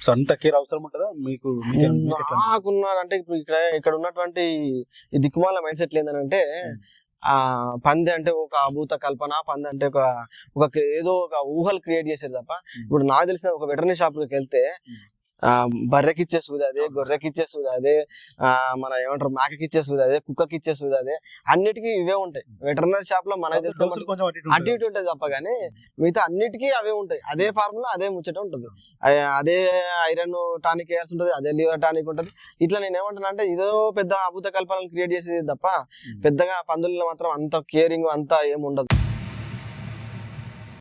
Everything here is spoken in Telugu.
సో అంత కేర్ అవసరం ఉంటుందా మీకు? నాకున్నారంటే ఇప్పుడు ఇక్కడ ఉన్నటువంటి ఈ దిక్కుమాల మైండ్ సెట్ ఏంటంటే పంది అంటే ఒక అభూత కల్పన, పంది అంటే ఒక ఏదో ఒక ఊహలు క్రియేట్ చేసేది తప్ప. ఇప్పుడు నాకు తెలిసిన ఒక వెటర్నరీ షాప్కి వెళ్తే బర్రెకిచ్చే సూది అదే, గొర్రెకిచ్చే సూది అదే, మన ఏమంటారు మేకకిచ్చే సూది అదే, కుక్కకిచ్చే సూది అదే, అన్నిటికీ ఇవే ఉంటాయి. వెటర్నరీ షాప్ లో మనకి తెలిసిన అటు ఇటు ఉంటుంది తప్ప కానీ మిగతా అన్నిటికీ అవే ఉంటాయి. అదే ఫార్ములా, అదే ముచ్చట ఉంటుంది. అదే ఐరన్ టానిక్ వేయాల్సి ఉంటుంది, అదే లివర్ టానిక్ ఉంటుంది. ఇట్లా నేను ఏమంటాను అంటే ఇదో పెద్ద అభూత కల్పనలు క్రియేట్ చేసేది తప్ప పెద్దగా పందుల్లో మాత్రం అంత కేరింగ్ అంతా ఏముండదు.